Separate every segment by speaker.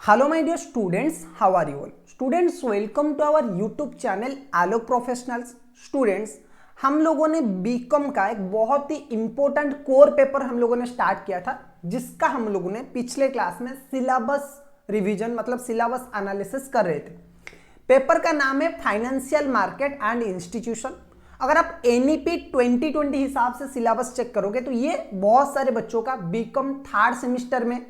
Speaker 1: Hello my dear students, how are you all? Students, welcome to our YouTube channel Alok professionals. Students, हम लोगों ने BCom का एक बहुत ही इंपॉर्टेंट कोर पेपर हम लोगों ने स्टार्ट किया था, जिसका हम लोगों ने पिछले क्लास में सिलेबस रिवीजन मतलब सिलेबस एनालिसिस कर रहे थे। पेपर का नाम है फाइनेंशियल मार्केट एंड इंस्टीट्यूशन। अगर आप एनईपी 2020 हिसाब से सिलेबस चेक करोगे तो ये बहुत सारे बच्चों का बीकॉम थर्ड सेमिस्टर में,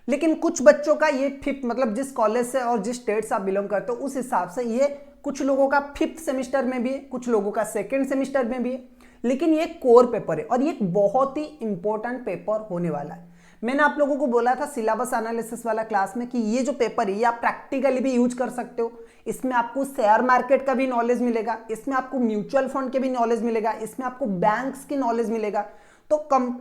Speaker 1: लेकिन कुछ बच्चों का ये फिफ्थ मतलब जिस कॉलेज से और जिस स्टेट से आप बिलोंग करते हो उस हिसाब से ये कुछ लोगों का फिफ्थ सेमिस्टर में भी है, कुछ लोगों का सेकेंड सेमिस्टर में भी है। लेकिन ये कोर पेपर है और ये बहुत ही इंपॉर्टेंट पेपर होने वाला है। मैंने आप लोगों को बोला था सिलेबस एनालिसिस वाला क्लास में कि ये जो पेपर है ये आप प्रैक्टिकली भी यूज कर सकते हो। इसमें आपको शेयर मार्केट का भी नॉलेज मिलेगा, इसमें आपको म्यूचुअल फंड के भी नॉलेज मिलेगा, इसमें आपको बैंक्स की नॉलेज मिलेगा। तो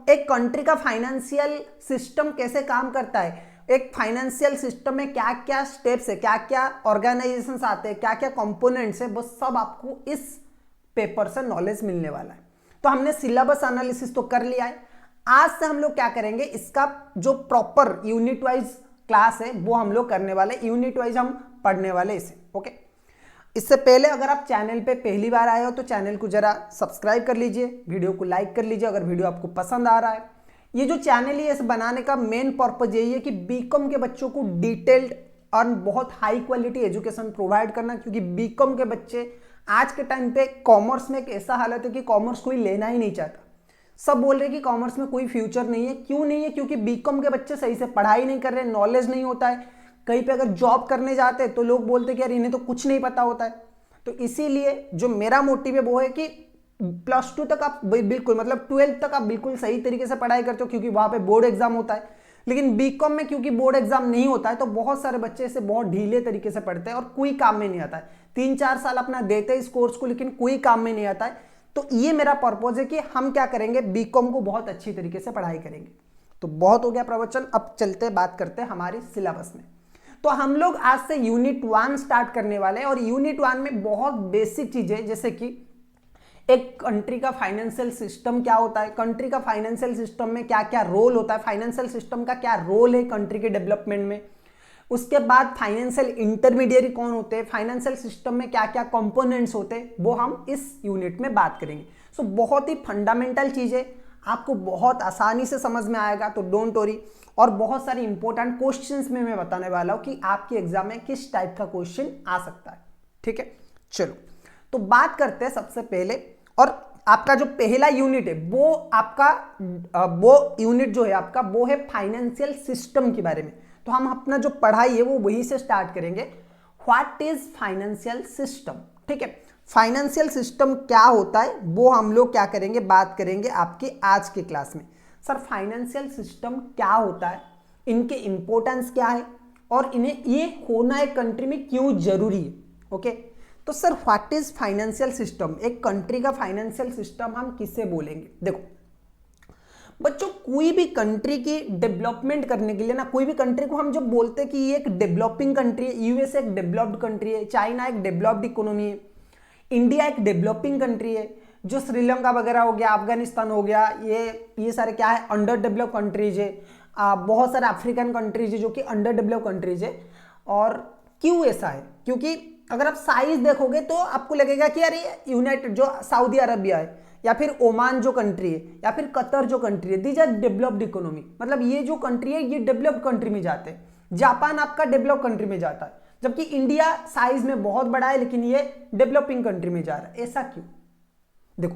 Speaker 1: एक कंट्री का फाइनेंशियल सिस्टम कैसे काम करता है, एक फाइनेंशियल सिस्टम में क्या क्या स्टेप्स है, क्या क्या ऑर्गेनाइजेशंस आते हैं, क्या क्या कंपोनेंट्स है, वो सब आपको इस पेपर से नॉलेज मिलने वाला है। तो हमने सिलेबस एनालिसिस तो कर लिया है। आज से हम लोग क्या करेंगे, इसका जो प्रॉपर यूनिट वाइज क्लास है वो हम लोग करने वाले, यूनिट वाइज हम पढ़ने वाले इसे। ओके, इससे पहले अगर आप चैनल पे पहली बार आए हो तो चैनल को जरा सब्सक्राइब कर लीजिए, वीडियो को लाइक कर लीजिए अगर वीडियो आपको पसंद आ रहा है। ये जो चैनल है इसे बनाने का मेन पर्पज यही है कि बीकॉम के बच्चों को डिटेल्ड और बहुत हाई क्वालिटी एजुकेशन प्रोवाइड करना, क्योंकि बीकॉम के बच्चे आज के टाइम पे कॉमर्स में एक ऐसा हालत है कि कॉमर्स कोई लेना ही नहीं चाहता। सब बोल रहे कि कॉमर्स में कोई फ्यूचर नहीं है। क्यों नहीं है? क्योंकि बीकॉम के बच्चे सही से पढ़ाई नहीं कर रहे, नॉलेज नहीं होता है। कहीं पे अगर जॉब करने जाते हैं तो लोग बोलते कि यार इन्हें तो कुछ नहीं पता होता है। तो इसीलिए जो मेरा मोटिव है वो है कि +2 तक आप बिल्कुल मतलब 12th तक आप बिल्कुल सही तरीके से पढ़ाई करते हो, क्योंकि वहां पे बोर्ड एग्जाम होता है। लेकिन बीकॉम में क्योंकि बोर्ड एग्जाम नहीं होता है तो बहुत सारे बच्चे इसे बहुत ढीले तरीके से पढ़ते हैं और कोई काम में नहीं आता है। 3-4 साल अपना देते हैं इस कोर्स को, लेकिन कोई काम में नहीं आता है। तो ये मेरा पर्पज है कि हम क्या करेंगे, बीकॉम को बहुत अच्छी तरीके से पढ़ाई करेंगे। तो बहुत हो गया प्रवचन, अब चलते बात करते हैं हमारी सिलेबस में। तो हम लोग आज से यूनिट 1 स्टार्ट करने वाले हैं और यूनिट 1 में बहुत बेसिक चीजें, जैसे कि एक कंट्री का फाइनेंशियल सिस्टम क्या होता है, कंट्री का फाइनेंशियल सिस्टम में क्या क्या रोल होता है, फाइनेंशियल सिस्टम का क्या रोल है कंट्री के डेवलपमेंट में। उसके बाद फाइनेंशियल इंटरमीडिएरी कौन होते हैं, फाइनेंशियल सिस्टम में क्या क्या कंपोनेंट्स होते हैं, वो हम इस यूनिट में बात करेंगे। सो बहुत ही फंडामेंटल चीजें, आपको बहुत आसानी से समझ में आएगा, तो डोंट वरी। और बहुत सारे इंपॉर्टेंट क्वेश्चंस में मैं बताने वाला हूं कि आपके एग्जाम में किस टाइप का क्वेश्चन आ सकता है। ठीक है, चलो तो बात करते हैं सबसे पहले। और आपका जो पहला यूनिट है वो आपका वो यूनिट जो है आपका वो है फाइनेंशियल सिस्टम के बारे में। तो हम अपना जो पढ़ाई है वो वही से स्टार्ट करेंगे। What is financial system? ठीक है, फाइनेंशियल सिस्टम क्या होता है वो हम लोग क्या करेंगे, बात करेंगे आपके आज के क्लास में। सर फाइनेंशियल सिस्टम क्या होता है, इनके इंपॉर्टेंस क्या है और इन्हें ये होना एक कंट्री में क्यों जरूरी है। ओके, तो sir what is financial system, एक कंट्री का फाइनेंशियल सिस्टम हम किससे बोलेंगे। देखो बच्चों, कोई भी कंट्री की डेवलपमेंट करने के लिए ना, कोई भी कंट्री को हम जब बोलते हैं कि ये एक डेवलपिंग कंट्री है, यूएसए एक डेवलप्ड कंट्री है, चाइना एक डेवलप्ड इकोनॉमी है, इंडिया एक डेवलपिंग कंट्री है, जो श्रीलंका वगैरह हो गया, अफगानिस्तान हो गया, ये सारे क्या है, अंडर डेवलप कंट्रीज है। बहुत सारे अफ्रीकन कंट्रीज है जो कि अंडर डेवलप कंट्रीज है। और क्यों ऐसा है, क्योंकि अगर आप साइज देखोगे तो आपको लगेगा कि यार ये यूनाइटेड जो सऊदी अरबिया है या फिर ओमान जो कंट्री है या फिर कतर जो कंट्री है, दीज आर डेवलप्ड इकोनॉमी, मतलब ये जो कंट्री है ये डेवलप्ड कंट्री में जाते हैं। जापान आपका डेवलप कंट्री में जाता है, जबकि इंडिया साइज में बहुत बड़ा है लेकिन ये डेवलपिंग कंट्री में जा रहा है। ऐसा क्यों? देखो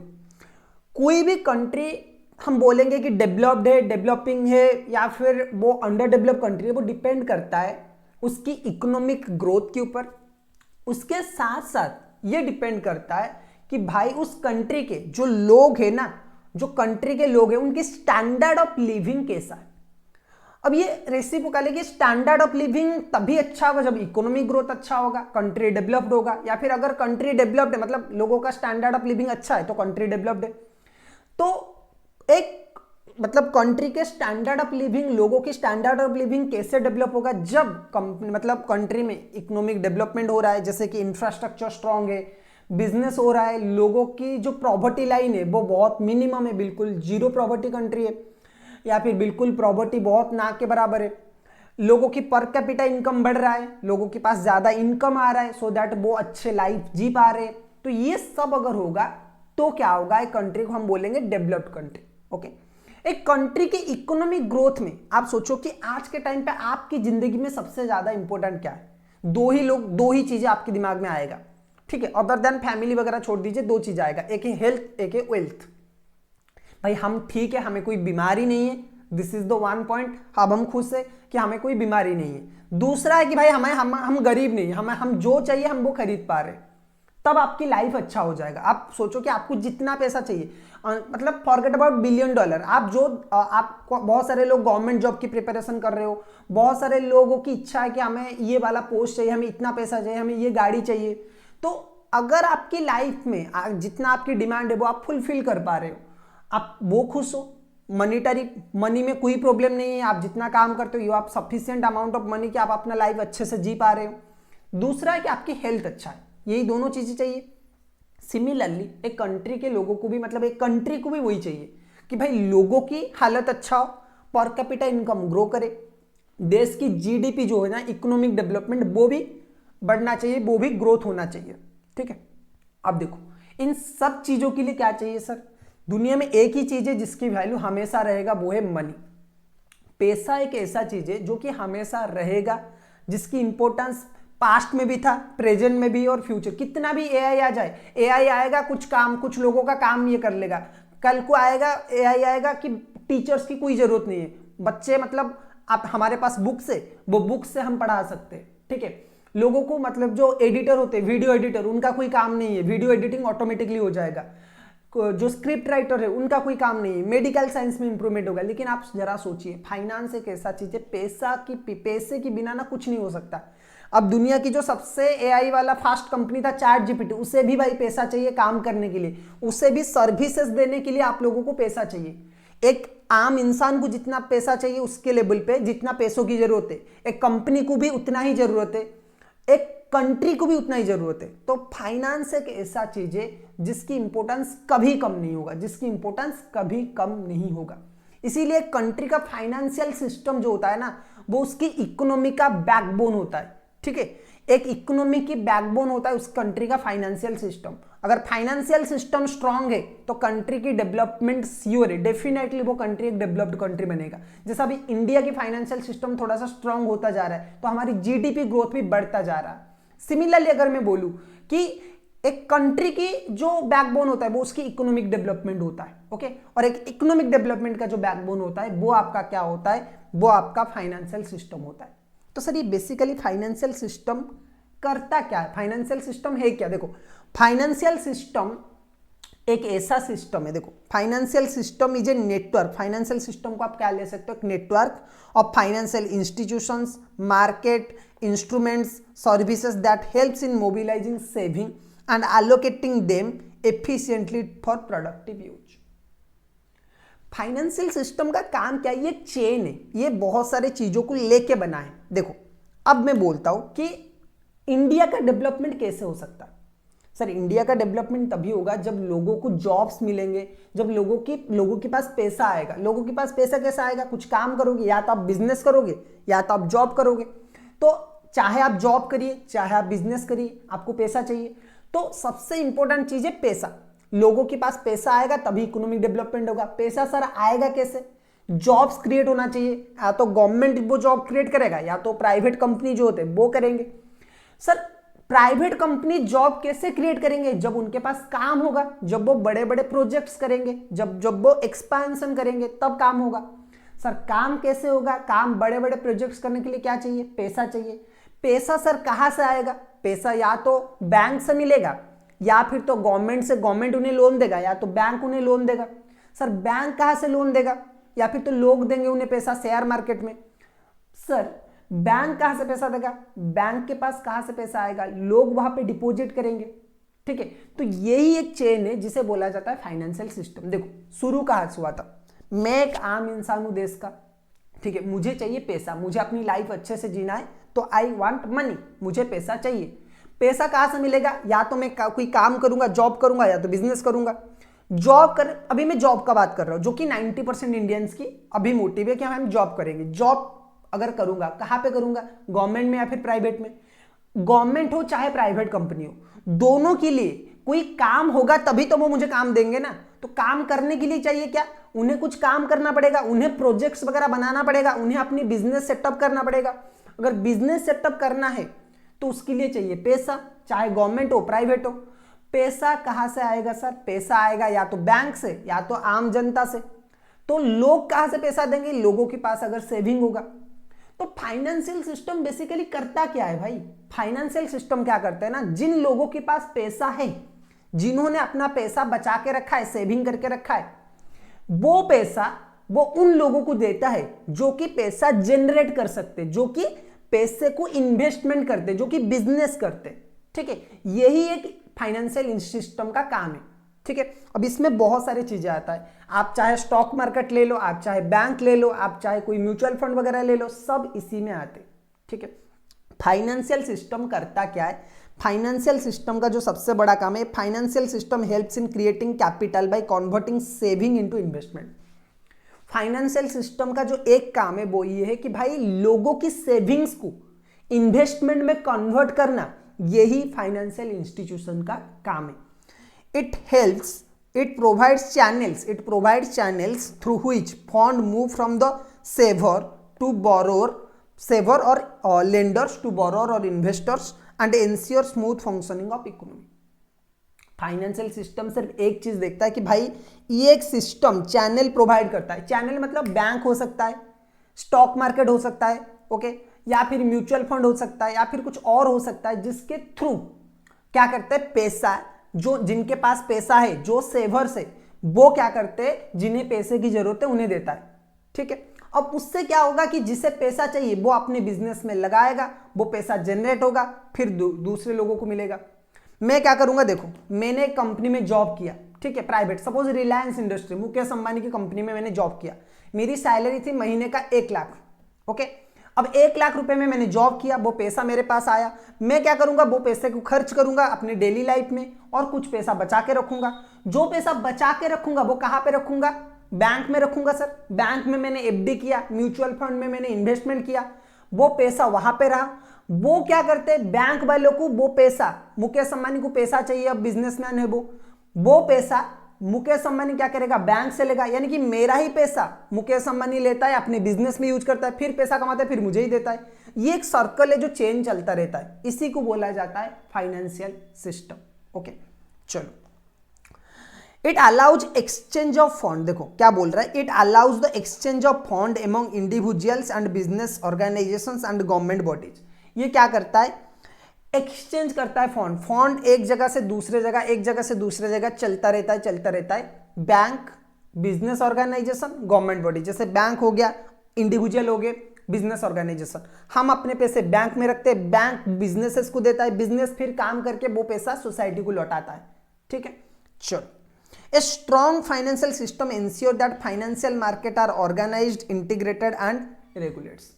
Speaker 1: कोई भी कंट्री हम बोलेंगे कि डेवलप्ड है, डेवलपिंग है या फिर वो अंडर डेवलप कंट्री है, वो डिपेंड करता है उसकी इकोनॉमिक ग्रोथ के ऊपर। उसके साथ साथ ये डिपेंड करता है कि भाई उस कंट्री के जो लोग हैं ना, जो कंट्री के लोग हैं उनकी स्टैंडर्ड ऑफ लिविंग कैसा है। अब ये रेसिप्रोकल कि स्टैंडर्ड ऑफ लिविंग तभी अच्छा होगा जब इकोनॉमिक ग्रोथ अच्छा होगा, कंट्री डेवलप्ड होगा, या फिर अगर कंट्री डेवलप्ड है मतलब लोगों का स्टैंडर्ड ऑफ लिविंग अच्छा है तो कंट्री डेवलप्ड है। तो एक मतलब कंट्री के स्टैंडर्ड ऑफ लिविंग, लोगों की स्टैंडर्ड ऑफ लिविंग कैसे डेवलप होगा, जब मतलब कंट्री में इकोनॉमिक डेवलपमेंट हो रहा है, जैसे कि इंफ्रास्ट्रक्चर स्ट्रांग है, बिजनेस हो रहा है, लोगों की जो प्रॉपर्टी लाइन है वो बहुत मिनिमम है, बिल्कुल जीरो प्रॉपर्टी कंट्री है, या फिर बिल्कुल प्रॉपर्टी बहुत ना के बराबर है, लोगों की पर कैपिटा इनकम बढ़ रहा है, लोगों के पास ज्यादा इनकम आ रहा है, सो दैट वो अच्छे लाइफ जी पा रहे हैं। तो ये सब अगर होगा तो क्या होगा, एक कंट्री को हम बोलेंगे डेवलप्ड कंट्री। ओके, एक कंट्री के इकोनॉमिक ग्रोथ में आप सोचो कि आज के टाइम पे आपकी जिंदगी में सबसे ज्यादा इंपॉर्टेंट क्या है, दो ही चीजें आपके दिमाग में आएगा, ठीक है, अदर देन फैमिली वगैरह छोड़ दीजिए, दो चीज आएगा, एक है हेल्थ, एक है वेल्थ। भाई हम ठीक है, हमें कोई बीमारी नहीं है, this is the one point, अब हम खुश है कि हमें कोई बीमारी नहीं है। दूसरा है कि भाई हम गरीब नहीं, हम जो चाहिए हम वो खरीद पा रहे, तब आपकी लाइफ अच्छा हो जाएगा। आप सोचो कि आपको जितना पैसा चाहिए, मतलब फॉरगेट अबाउट $1 बिलियन, आप बहुत सारे लोग गवर्नमेंट जॉब की प्रिपरेशन कर रहे हो, बहुत सारे लोगों की इच्छा है कि हमें ये वाला पोस्ट चाहिए, हमें इतना पैसा चाहिए, हमें ये गाड़ी चाहिए। तो अगर आपकी लाइफ में जितना आपकी डिमांड है वो आप फुलफिल कर पा रहे हो, आप वो खुश हो, मनी में कोई प्रॉब्लम नहीं है, आप जितना काम करते हो यू आप सफिशिएंट अमाउंट ऑफ मनी कि आप अपना लाइफ अच्छे से जी पा रहे हो। दूसरा है कि आपकी हेल्थ अच्छा है, यही दोनों चीजें चाहिए। सिमिलरली एक कंट्री के लोगों को भी, मतलब एक कंट्री को भी वही चाहिए कि भाई लोगों की हालत अच्छा हो, पर कैपिटा इनकम ग्रो करे, देश की जीडीपी जो है ना, इकोनॉमिक डेवलपमेंट, वो भी बढ़ना चाहिए, वो भी ग्रोथ होना चाहिए, ठीक है। अब देखो इन सब चीजों के लिए क्या चाहिए सर, दुनिया में एक ही चीज है जिसकी वैल्यू हमेशा रहेगा, वो है मनी। पैसा एक ऐसा चीज है जो कि हमेशा रहेगा, जिसकी इंपॉर्टेंस पास्ट में भी था, प्रेजेंट में भी और फ्यूचर। कितना भी एआई आ जाए, एआई आएगा कुछ लोगों का काम ये कर लेगा, कल को आएगा एआई आएगा कि टीचर्स की कोई जरूरत नहीं है, बच्चे मतलब आप हमारे पास बुक्स है, वो बुक्स से हम पढ़ा सकते हैं, ठीक है। लोगों को मतलब जो एडिटर होते हैं, वीडियो एडिटर, उनका कोई काम नहीं है, वीडियो एडिटिंग ऑटोमेटिकली हो जाएगा। जो स्क्रिप्ट राइटर है उनका कोई काम नहीं है, मेडिकल साइंस में इंप्रूवमेंट होगा। लेकिन आप जरा सोचिए, फाइनेंस एक ऐसा चीज है, पैसे की बिना ना कुछ नहीं हो सकता। अब दुनिया की जो सबसे एआई वाला फास्ट कंपनी था चैट जीपीटी, उसे भी भाई पैसा चाहिए काम करने के लिए, उसे भी सर्विसेज देने के लिए आप लोगों को पैसा चाहिए। एक आम इंसान को जितना पैसा चाहिए उसके लेवल पे जितना पैसों की जरूरत है, एक कंपनी को भी उतना ही जरूरत है, एक कंट्री को भी उतना ही जरूरत है। तो फाइनेंस एक ऐसा चीज है जिसकी इंपॉर्टेंस कभी कम नहीं होगा, जिसकी इंपॉर्टेंस कभी कम नहीं होगा। इसीलिए कंट्री का फाइनेंशियल सिस्टम जो होता है ना, वो उसकी इकोनॉमी का बैकबोन होता है, ठीक है। एक इकोनॉमी की बैकबोन होता है उस कंट्री का फाइनेंशियल सिस्टम। अगर फाइनेंशियल सिस्टम स्ट्रांग है तो कंट्री की डेवलपमेंट श्योर है, डेफिनेटली वो कंट्री एक डेवलप्ड कंट्री बनेगा। जैसा अभी इंडिया की फाइनेंशियल सिस्टम थोड़ा सा स्ट्रांग होता जा रहा है तो हमारी जीडीपी ग्रोथ भी बढ़ता जा रहा है। सिमिलरली अगर मैं बोलूं कि एक कंट्री की जो बैकबोन होता है वो उसकी इकोनॉमिक डेवलपमेंट होता है, ओके। और एक इकोनॉमिक डेवलपमेंट का जो बैकबोन होता है वो आपका क्या होता है, वो आपका फाइनेंशियल सिस्टम होता है। तो सर ये बेसिकली फाइनेंशियल सिस्टम करता क्या है, फाइनेंशियल सिस्टम है क्या? देखो फाइनेंशियल सिस्टम एक ऐसा सिस्टम है, देखो financial system is a network. Financial system को आप क्या ले सकते हो, एक network of financial institutions, market, instruments, services that helps in mobilising saving and allocating them efficiently for productive use. Financial system का काम क्या है, ये चेन है, ये बहुत सारे चीजों को लेके बना है। देखो अब मैं बोलता हूं कि इंडिया का डेवलपमेंट कैसे हो सकता है। सर इंडिया का डेवलपमेंट तभी होगा जब लोगों को जॉब्स मिलेंगे, जब लोगों के पास पैसा आएगा। लोगों के पास पैसा कैसा आएगा, कुछ काम करोगे, या तो आप बिजनेस करोगे या तो आप जॉब करोगे। तो चाहे आप जॉब करिए चाहे आप बिजनेस करिए, आपको पैसा चाहिए। तो सबसे इंपॉर्टेंट चीज है पैसा। लोगों के पास पैसा आएगा तभी इकोनॉमिक डेवलपमेंट होगा। पैसा सर आएगा कैसे, जॉब्स क्रिएट होना चाहिए, या तो गवर्नमेंट वो जॉब क्रिएट करेगा या तो प्राइवेट कंपनी जो होते हैं वो करेंगे। सर प्राइवेट कंपनी जॉब कैसे क्रिएट करेंगे, जब उनके पास काम होगा, जब वो बड़े बड़े प्रोजेक्ट्स करेंगे, जब वो एक्सपेंशन करेंगे तब काम होगा। सर काम कैसे होगा, काम बड़े बड़े प्रोजेक्ट्स करने के लिए क्या चाहिए, पैसा चाहिए। पैसा सर कहां से आएगा, पैसा या तो बैंक से मिलेगा या फिर तो गवर्नमेंट से, गवर्नमेंट उन्हें लोन देगा या तो बैंक उन्हें लोन देगा। सर बैंक कहां से लोन देगा, या फिर तो लोग देंगे उन्हें पैसा शेयर मार्केट में। सर बैंक कहां से पैसा देगा, बैंक के पास कहां से पैसा आएगा, लोग वहां पे डिपॉजिट करेंगे, ठीक है। तो यही एक चेन है जिसे बोला जाता है फाइनेंशियल सिस्टम। देखो शुरू कहां से हुआ था, मैं एक आम इंसान हूं देश का, ठीक है, मुझे चाहिए पैसा, मुझे अपनी लाइफ अच्छे से जीना है तो आई वांट मनी, मुझे पैसा चाहिए। पैसा कहां से मिलेगा, या तो मैं कोई काम करूंगा, जॉब करूंगा, या तो बिजनेस करूंगा। अभी मैं जॉब का बात कर रहा हूं, जो कि 90% इंडियंस की अभी मोटिव है कि हम जॉब करेंगे। जॉब अगर करूंगा, कहां पे करूंगा, गवर्नमेंट में या फिर प्राइवेट में। गवर्नमेंट हो चाहे प्राइवेट कंपनी हो, दोनों के लिए कोई काम होगा तभी तो वो मुझे काम देंगे ना। तो काम करने के लिए चाहिए क्या, उन्हें कुछ काम करना पड़ेगा, उन्हें प्रोजेक्ट्स वगैरह बनाना पड़ेगा, उन्हें अपनी बिजनेस सेटअप करना पड़ेगा। अगर बिजनेस सेटअप करना है तो उसके लिए चाहिए पैसा, चाहे गवर्नमेंट हो प्राइवेट हो। पैसा कहां से आएगा सर, पैसा आएगा या तो बैंक से या तो आम जनता से। तो लोग कहां से पैसा देंगे, लोगों के पास अगर सेविंग होगा। तो फाइनेंशियल सिस्टम बेसिकली करता क्या है भाई, फाइनेंशियल सिस्टम क्या करता है ना, जिन लोगों के पास पैसा है, जिन्होंने अपना पैसा बचा के रखा है, सेविंग करके रखा है, वो पैसा वो उन लोगों को देता है जो कि पैसा जनरेट कर सकते, जो कि पैसे को इन्वेस्टमेंट करते, जो कि बिजनेस करते। ठीक है, यही एक फाइनेंशियल सिस्टम का काम है। ठीक है, अब इसमें बहुत सारी चीजें आता है। आप चाहे स्टॉक मार्केट ले लो, आप चाहे बैंक ले लो, आप चाहे कोई म्यूचुअल फंड वगैरह ले लो, सब इसी में आते। ठीक है, फाइनेंशियल सिस्टम करता क्या है, फाइनेंशियल सिस्टम का जो सबसे बड़ा काम है, financial system helps in creating capital by converting saving into investment. Financial system का जो एक काम है वो ये है कि भाई लोगों की सेविंग्स को इन्वेस्टमेंट में कन्वर्ट करना, यही फाइनेंशियल इंस्टीट्यूशन का काम है। It helps, it provides channels through which fund move from the saver or lenders to borrower or investors and ensure smooth functioning of economy। Financial system सिर्फ एक चीज देखता है कि भाई ये एक सिस्टम चैनल प्रोवाइड करता है। चैनल मतलब बैंक हो सकता है, स्टॉक मार्केट हो सकता है, ओके, या फिर म्यूचुअल फंड हो सकता है, या फिर कुछ और हो सकता है, जिसके थ्रू क्या करते हैं, पैसा, जो जिनके पास पैसा है, जो सेवर्स है, वो क्या करते हैं, जिन्हें पैसे की जरूरत है उन्हें देता है। ठीक है, अब उससे क्या होगा कि जिसे पैसा चाहिए वो अपने बिजनेस में लगाएगा, वो पैसा जनरेट होगा, फिर दूसरे लोगों को मिलेगा। मैं क्या करूंगा, देखो मैंने एक कंपनी में जॉब किया, ठीक है, private, suppose Reliance industry, Mukesh Ambani की कंपनी में मैंने जॉब किया। मेरी सैलरी थी महीने का 1 लाख, ओके। अब 1 लाख रुपए में मैंने जॉब किया, वो पैसा मेरे पास आया। मैं क्या करूंगा, वो पैसे को खर्च करूंगा अपनी डेली लाइफ में, और कुछ पैसा बचा के रखूंगा। जो पैसा बचा के रखूंगा वो कहां पे रखूंगा, बैंक में रखूंगा सर। बैंक में मैंने एफडी किया, म्यूचुअल फंड में मैंने इन्वेस्टमेंट किया, वो पैसा वहां पे रहा। वो क्या करते हैं, बैंक वालों को वो पैसा, मुकेश अंबानी को पैसा चाहिए, अब बिजनेसमैन है वो पैसा मुकेश अंबानी क्या करेगा, बैंक से लेगा। यानी कि मेरा ही पैसा मुकेश अंबानी लेता है, अपने बिजनेस में यूज करता है, फिर पैसा कमाता है, फिर मुझे ही देता है। ये एक सर्कल है जो चेन चलता रहता है, इसी को बोला जाता है फाइनेंशियल सिस्टम। ओके, चलो। It allows exchange of fund, देखो क्या बोल रहा है, it allows the exchange of fund among individuals and business organisations and government bodies. ये क्या करता है, एक्सचेंज करता है फंड एक जगह से दूसरे जगह, एक जगह से दूसरे जगह चलता रहता है। Bank, business organisation, government body. जैसे बैंक हो गया, इंडिविजुअल हो गए, बिजनेस ऑर्गेनाइजेशन। हम अपने पैसे बैंक में रखते हैं, बैंक बिजनेसेस को देता है, बिजनेस फिर काम करके वो पैसा सोसाइटी को लौटाता है। ठीक है, चलो। A strong financial system ensure that financial market are organized, integrated and regulated।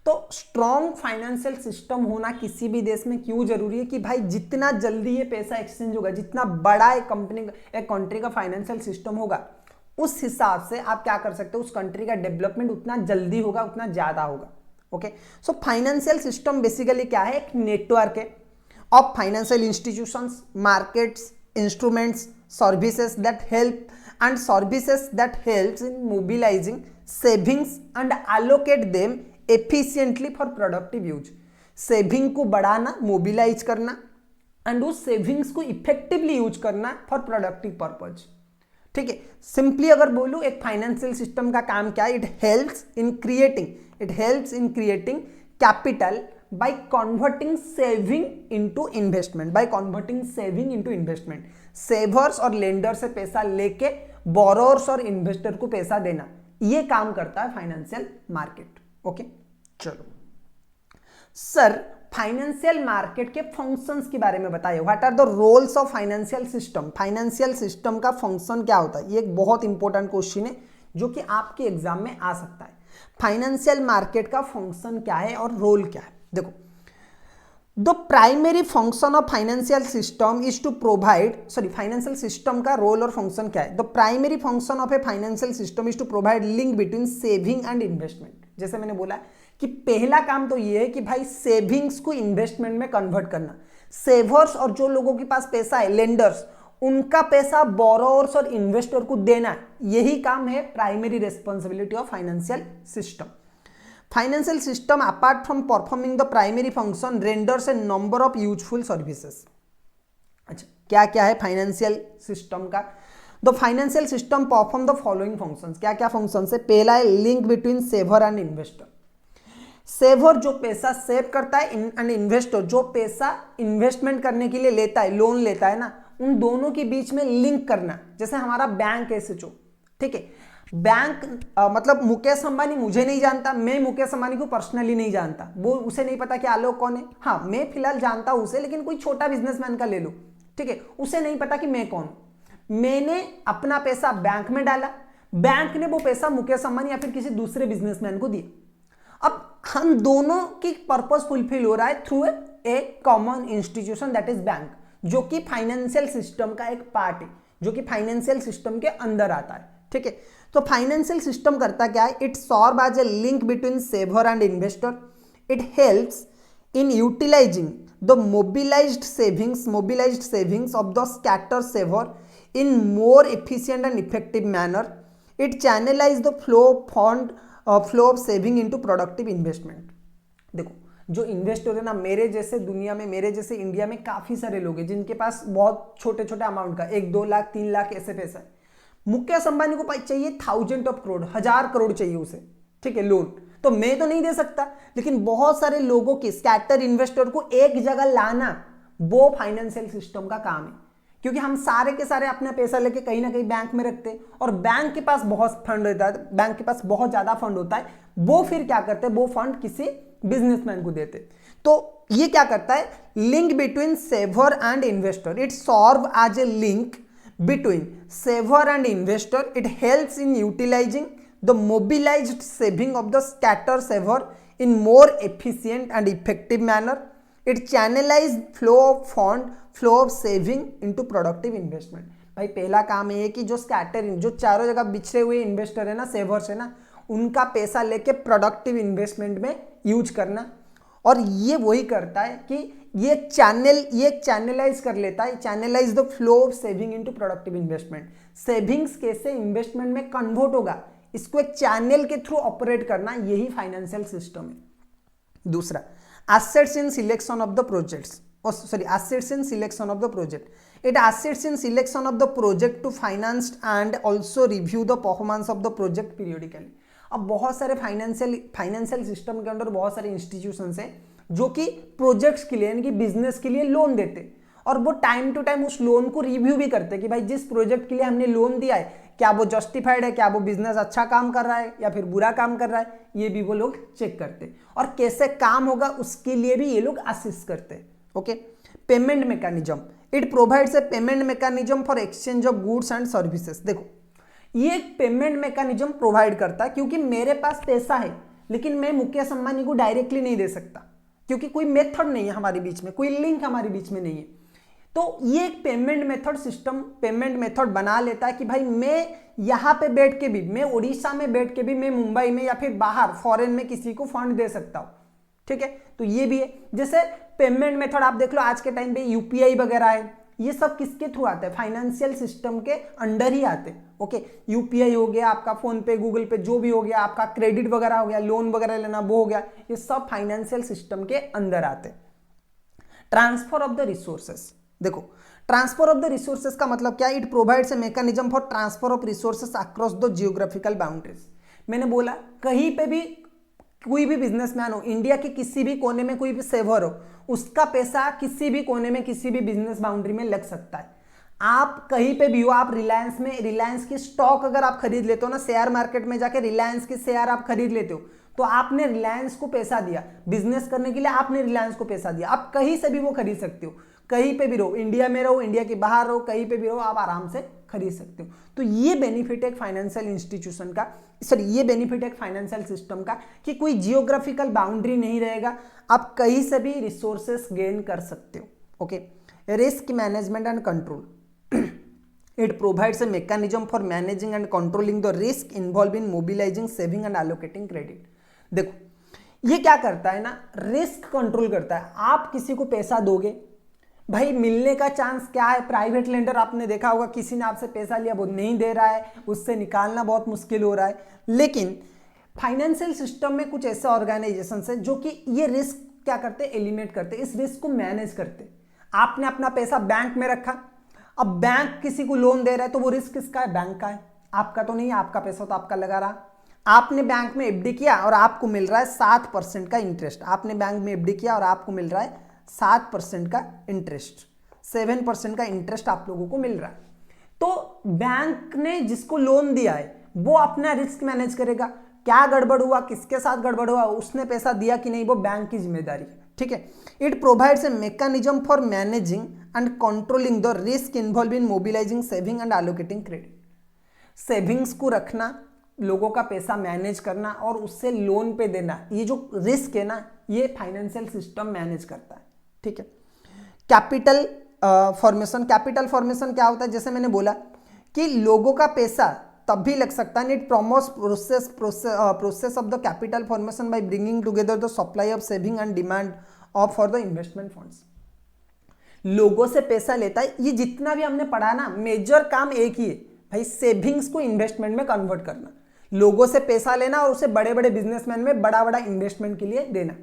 Speaker 1: तो स्ट्रॉन्ग फाइनेंशियल सिस्टम होना किसी भी देश में क्यों जरूरी है कि भाई जितना जल्दी ये पैसा एक्सचेंज होगा, जितना बड़ा एक कंट्री का फाइनेंशियल सिस्टम होगा, उस हिसाब से आप क्या कर सकते हो, उस कंट्री का डेवलपमेंट उतना जल्दी होगा, उतना ज्यादा होगा। Okay, so financial system basically क्या है, एक नेटवर्क है of financial institutions, markets, instruments, services that helps in mobilising savings and allocate them efficiently for productive use. Saving को बढ़ाना, मोबिलाइज करना, एंड उस सेविंग्स को इफेक्टिवली यूज करना फॉर प्रोडक्टिव पर्पज। ठीक है, सिंपली अगर बोलूं, एक फाइनेंशियल सिस्टम का काम क्या है, it helps in creating capital by converting saving into investment. Savers और लेंडर से पैसा लेके बोरोअर्स और इन्वेस्टर को पैसा देना, ये काम करता है फाइनेंशियल मार्केट। ओके, चलो सर, फाइनेंशियल मार्केट के फंक्शंस के बारे में बताइए। What are the roles of financial system. Financial system का फंक्शन क्या होता है, ये एक बहुत इंपॉर्टेंट क्वेश्चन है जो कि आपके एग्जाम में आ सकता है। फाइनेंशियल मार्केट का फंक्शन क्या है और रोल क्या है। देखो, the primary function of financial system is to provide, financial system का रोल और फंक्शन क्या है। The primary function of a financial system is to provide link between saving and investment. जैसे मैंने बोला कि पहला काम तो ये है कि भाई सेविंग्स को इन्वेस्टमेंट में कन्वर्ट करना। सेवर्स और जो लोगों के पास पैसा है, लेंडर्स, उनका पैसा बोरोवर्स और इन्वेस्टर को देना, यही काम है primary responsibility of financial system. Financial system apart from performing the primary function renders a number of useful services. अच्छा, क्या क्या है फाइनेंशियल सिस्टम का? The financial system perform the following functions. क्या क्या फंक्शंस है? पहला है link between saver and investor. Saver जो पैसा सेव करता है एंड इन्वेस्टर जो पैसा इन्वेस्टमेंट करने के लिए लेता है, लोन लेता है ना, उन दोनों के बीच में लिंक करना। जैसे हमारा बैंक एसएचओ, ठीक है, बैंक मतलब मुकेश अंबानी मुझे नहीं जानता, मैं मुकेश अंबानी को पर्सनली नहीं जानता, वो उसे नहीं पता कि आलोक कौन है। हाँ, मैं फिलहाल जानता हूं उसे, लेकिन कोई छोटा बिजनेसमैन का ले लो, ठीक है, उसे नहीं पता कि मैं कौन हूं। मैंने अपना पैसा बैंक में डाला, बैंक ने वो पैसा मुकेश अंबानी या फिर किसी दूसरे बिजनेसमैन को दिया। अब हम दोनों की पर्पस फुलफिल हो रहा है through a common institution that is bank, जो कि फाइनेंशियल सिस्टम का एक पार्ट है, जो कि फाइनेंशियल सिस्टम के अंदर आता है, ठीक है। तो फाइनेंशियल सिस्टम करता क्या है? It serve as a link between saver and investor. It helps in utilising the mobilised savings of the scatter saver in more efficient and effective manner. It channelise the flow of saving into productive investment. देखो, जो investor है ना, मेरे जैसे दुनिया में, मेरे जैसे इंडिया में काफी सारे लोग हैं जिनके पास बहुत छोटे छोटे अमाउंट का 1, 2 लाख, 3 लाख ऐसे पैसा है। मुकेश अंबानी को चाहिए 1000 करोड़, 1000 करोड़ चाहिए उसे, ठीक है, लोन। तो मैं तो नहीं दे सकता, लेकिन बहुत सारे लोगों की, स्कैटर इन्वेस्टर को एक जगह लाना, वो फाइनेंशियल सिस्टम का काम है। क्योंकि हम सारे के सारे अपना पैसा लेके कहीं ना कहीं बैंक में रखते हैं, और बैंक के पास बहुत फंड होता है, बैंक के पास बहुत ज्यादा फंड होता है। वो फिर क्या करते हैं? वो फंड किसी बिजनेसमैन को देते। तो ये क्या करता है? Link between saver and investor. It serve as a link between saver and investor. It helps in utilizing the mobilized saving of the scatter saver in more efficient and effective manner. It channelize flow of saving into productive investment. भाई पहला काम ये है कि जो scatter, जो चारों जगह बिछड़े हुए इन्वेस्टर है ना, सेवर्स है ना, उनका पैसा लेके प्रोडक्टिव इन्वेस्टमेंट में यूज करना। और ये वही करता है कि ये चैनलाइज कर लेता है, channelise the flow of saving into productive investment. Savings कैसे इन्वेस्टमेंट में कन्वर्ट होगा, इसको एक चैनल के थ्रू ऑपरेट करना, यही फाइनेंशियल सिस्टम है। दूसरा, assets in selection of the projects, assets in selection of the project. It assists in selection of the project to finance and also review the performance of the project periodically. अब बहुत सारे financial system के अंदर बहुत सारे institutions हैं जो कि प्रोजेक्ट्स के लिए, यानी कि बिजनेस के लिए लोन देते, और वो टाइम टू टाइम उस लोन को रिव्यू भी करते कि भाई जिस प्रोजेक्ट के लिए हमने लोन दिया है, क्या वो जस्टिफाइड है, क्या वो बिजनेस अच्छा काम कर रहा है या फिर बुरा काम कर रहा है, ये भी वो लोग चेक करते, और कैसे काम होगा उसके लिए भी ये लोग असिस्ट करते। Okay, payment mechanism, it provides a payment mechanism for exchange of goods and services. देखो, ये एक पेमेंट मैकेनिज्म प्रोवाइड करता है, क्योंकि मेरे पास पैसा है लेकिन मैं मुकेश अंबानी को डायरेक्टली नहीं दे सकता, क्योंकि कोई मेथड नहीं है हमारे बीच में, कोई लिंक हमारे बीच में नहीं है। तो ये एक payment method system, payment method बना लेता है कि भाई मैं यहां पे बैठ के भी, मैं उड़ीसा में बैठ के भी, मैं मुंबई में या फिर बाहर फॉरेन में किसी को फंड दे सकता हूं, ठीक है। तो ये भी है। जैसे पेमेंट मेथड आप देख लो, आज के टाइम पे यूपीआई वगैरह है, ये सब किसके थ्रू आते हैं? फाइनेंशियल सिस्टम के अंडर ही आते हैं। ओके, यूपीआई हो गया, आपका फोन पे, गूगल पे, जो भी हो गया, आपका क्रेडिट वगैरह हो गया, लोन वगैरह लेना वो हो गया, ये सब फाइनेंशियल सिस्टम के अंदर आते हैं। ट्रांसफर ऑफ द रिसोर्सेस, देखो, ट्रांसफर ऑफ द रिसोर्सेस का मतलब क्या है? It provides a mechanism for transfer of resources across the geographical boundaries. मैंने बोला कहीं पे भी कोई भी बिजनेसमैन हो, इंडिया के किसी भी कोने में कोई भी सेवर हो, उसका पैसा किसी भी कोने में किसी भी बिजनेस बाउंड्री में लग सकता है। आप कहीं पे भी हो, आप रिलायंस में, रिलायंस की स्टॉक अगर आप खरीद लेते हो ना, शेयर मार्केट में जाके रिलायंस के शेयर आप खरीद लेते हो, तो आपने रिलायंस को पैसा दिया, बिजनेस करने के लिए आपने रिलायंस को पैसा दिया। आप कहीं से भी वो खरीद सकते हो, कहीं पे भी रहो, इंडिया में रहो, इंडिया के बाहर रहो, कहीं पे भी रहो, आप आराम से खरीद सकते हो। तो ये बेनिफिट है फाइनेंशियल इंस्टीट्यूशन का, सर ये बेनिफिट है फाइनेंशियल सिस्टम का कि कोई जियोग्राफिकल बाउंड्री नहीं रहेगा, आप कहीं से भी रिसोर्सेस गेन कर सकते हो। Okay, risk management and control, it provides a mechanism for managing and controlling the risk involve in mobilising, saving and allocating credit. देखो, ये क्या करता है ना, रिस्क कंट्रोल करता है। आप किसी को पैसा दोगे, भाई मिलने का चांस क्या है, प्राइवेट लेंडर आपने देखा होगा, किसी ने आपसे पैसा लिया वो नहीं दे रहा है, उससे निकालना बहुत मुश्किल हो रहा है। लेकिन फाइनेंशियल सिस्टम में कुछ ऐसे ऑर्गेनाइजेशन है जो कि ये रिस्क क्या करते हैं, एलिमिनेट करते, इस रिस्क को मैनेज करते। आपने अपना पैसा बैंक में रखा, अब बैंक किसी को लोन दे रहा है तो वो रिस्क किसका है, बैंक का है, आपका तो नहीं है, आपका पैसा तो आपका लगा रहा। आपने बैंक में एफडी किया और आपको मिल रहा है 7% का इंटरेस्ट, आपने बैंक में एफडी किया और आपको मिल रहा है 7% का इंटरेस्ट, 7% का इंटरेस्ट आप लोगों को मिल रहा है। तो बैंक ने जिसको लोन दिया है वो अपना रिस्क मैनेज करेगा, क्या गड़बड़ हुआ, किसके साथ गड़बड़ हुआ, उसने पैसा दिया कि नहीं, वो बैंक की जिम्मेदारी है। ठीक है, it provides a mechanism for managing and controlling the risk involve in mobilising saving and allocating credit. Savings को रखना, लोगों का पैसा मैनेज करना और उससे लोन पे देना, ये जो रिस्क है ना, ये फाइनेंशियल सिस्टम मैनेज करता है। ठीक है, कैपिटल फॉर्मेशन, कैपिटल फॉर्मेशन क्या होता है, जैसे मैंने बोला कि लोगों का पैसा तब भी लग सकता है, it promotes process of the capital formation by bringing together the supply of saving and demand of for the investment funds. लोगों से पैसा लेता है, ये जितना भी हमने पढ़ा ना, मेजर काम एक ही है भाई, सेविंग्स को इन्वेस्टमेंट में कन्वर्ट करना, लोगों से पैसा लेना और उसे बड़े बड़े बिजनेसमैन में बड़ा बड़ा इन्वेस्टमेंट के लिए देना।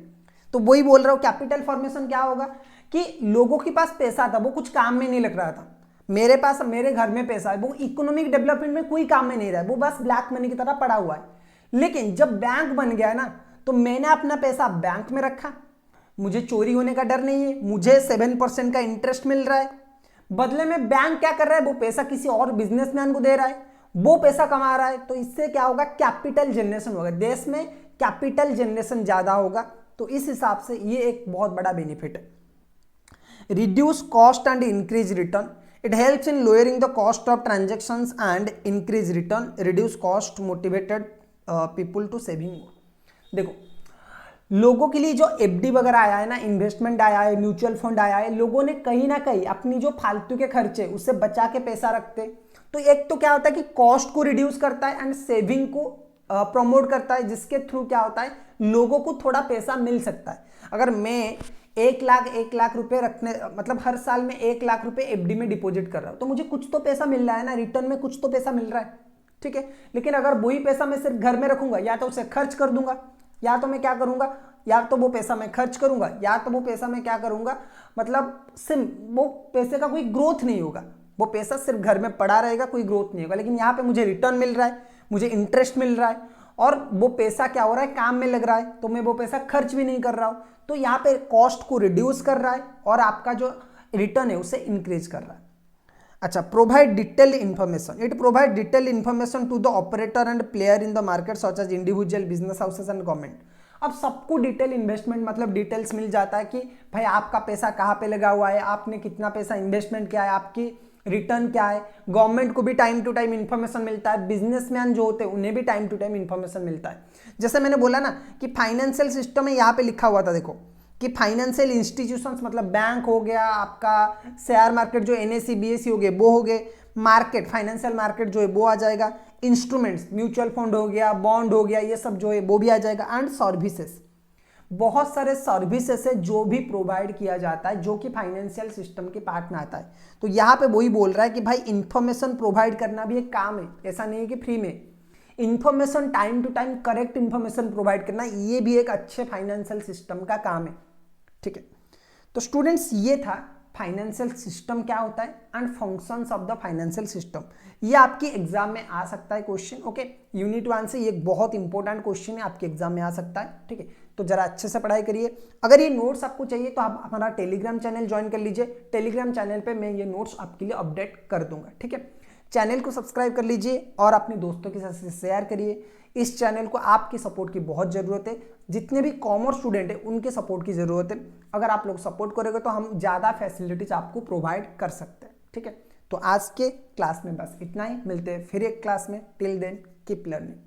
Speaker 1: तो वही बोल रहा हूं, कैपिटल फॉर्मेशन क्या होगा कि लोगों के पास पैसा था, वो कुछ काम में नहीं लग रहा था, मेरे पास, मेरे घर में पैसा है, वो इकोनॉमिक डेवलपमेंट में कोई काम में नहीं रहा है, वो बस ब्लैक मनी की तरह पड़ा हुआ है। लेकिन जब बैंक बन गया ना, तो मैंने अपना पैसा बैंक में रखा, मुझे चोरी होने का डर नहीं है, मुझे 7% का इंटरेस्ट मिल रहा है, बदले में बैंक क्या कर रहा है, वो पैसा किसी और बिजनेसमैन को दे रहा है, वो पैसा कमा रहा है। तो इससे क्या होगा, कैपिटल जनरेशन होगा, देश में कैपिटल जनरेशन ज्यादा होगा। तो इस हिसाब से ये एक बहुत बड़ा बेनिफिट है। Reduce cost and increase return, it helps in lowering the cost of transactions and increase return, reduce cost motivated people to saving. देखो, लोगों के लिए जो एफडी वगैरह आया है ना, इन्वेस्टमेंट आया है, म्यूचुअल फंड आया है, लोगों ने कहीं ना कहीं अपनी जो फालतू के खर्चे उससे बचा के पैसा रखते। तो एक तो क्या होता है कि कॉस्ट को रिड्यूस करता है एंड सेविंग को प्रमोट करता है, जिसके थ्रू क्या होता है, लोगों को थोड़ा पैसा मिल सकता है। अगर मैं 1 लाख रुपए रखने, मतलब हर साल में 1 लाख रुपए एफडी में डिपॉजिट कर रहा हूं, तो मुझे कुछ तो पैसा मिल रहा है ना, रिटर्न में कुछ तो पैसा मिल रहा है। ठीक है, लेकिन अगर वही पैसा मैं सिर्फ घर में रखूंगा, या तो उसे खर्च कर दूंगा, या तो मैं क्या करूंगा, या तो वो पैसा मैं खर्च करूंगा, या तो वो पैसा मैं क्या करूंगा, मतलब सिर्फ वो पैसे का कोई ग्रोथ नहीं होगा, वो पैसा सिर्फ घर में पड़ा रहेगा, कोई ग्रोथ नहीं होगा। लेकिन यहाँ पे मुझे रिटर्न मिल रहा है, मुझे इंटरेस्ट मिल रहा है, और वो पैसा क्या हो रहा है, काम में लग रहा है, तो मैं वो पैसा खर्च भी नहीं कर रहा हूं। तो यहाँ पे कॉस्ट को रिड्यूस कर रहा है और आपका जो रिटर्न है उसे इंक्रीज कर रहा है। अच्छा, provide detailed information, it provide detailed information to the operator and player in the market such as individual, business houses and government. अब सबको डिटेल इन्वेस्टमेंट मतलब डिटेल्स मिल जाता है कि भाई आपका पैसा कहाँ पे लगा हुआ है, आपने कितना पैसा इन्वेस्टमेंट किया है, आपकी रिटर्न क्या है। गवर्नमेंट को भी टाइम टू टाइम इन्फॉर्मेशन मिलता है, बिजनेसमैन जो होते हैं उन्हें भी टाइम टू टाइम इन्फॉर्मेशन मिलता है। जैसे मैंने बोला ना कि फाइनेंशियल सिस्टम है, यहाँ पे लिखा हुआ था देखो कि फाइनेंशियल इंस्टीट्यूशंस मतलब बैंक हो गया, आपका शेयर मार्केट जो एनएसई बीएसई हो गए वो हो गए, मार्केट फाइनेंशियल मार्केट जो है वो आ जाएगा, इंस्ट्रूमेंट्स म्यूचुअल फंड हो गया, बॉन्ड हो गया, ये सब जो है वो भी आ जाएगा, एंड सर्विसेज, बहुत सारे सर्विसेज है जो भी प्रोवाइड किया जाता है जो कि फाइनेंशियल सिस्टम के पार्ट में आता है। तो यहाँ पे वही बोल रहा है कि भाई इंफॉर्मेशन प्रोवाइड करना भी एक काम है, ऐसा नहीं है कि फ्री में। Information time to time correct information provide करना, ये भी एक अच्छे फाइनेंशियल सिस्टम का काम है। ठीक है, तो स्टूडेंट्स ये था फाइनेंशियल सिस्टम क्या होता है and functions of the financial system. ये आपकी एग्जाम में आ सकता है क्वेश्चन। ओके, यूनिट 1 से ये बहुत इंपॉर्टेंट क्वेश्चन है, आपके एग्जाम में आ सकता है। ठीक है, तो जरा अच्छे से पढ़ाई करिए। अगर ये नोट्स आपको चाहिए तो आप हमारा टेलीग्राम चैनल ज्वाइन कर लीजिए, टेलीग्राम चैनल पे मैं ये नोट्स आपके लिए अपडेट कर दूंगा। ठीक है, चैनल को सब्सक्राइब कर लीजिए और अपने दोस्तों के साथ शेयर करिए। इस चैनल को आपकी सपोर्ट की बहुत ज़रूरत है, जितने भी कॉमर्स स्टूडेंट हैं उनके सपोर्ट की ज़रूरत है। अगर आप लोग सपोर्ट करोगे तो हम ज़्यादा फैसिलिटीज आपको प्रोवाइड कर सकते हैं। ठीक है, तो आज के क्लास में बस इतना ही, मिलते हैं फिर एक क्लास में। Till then keep learning.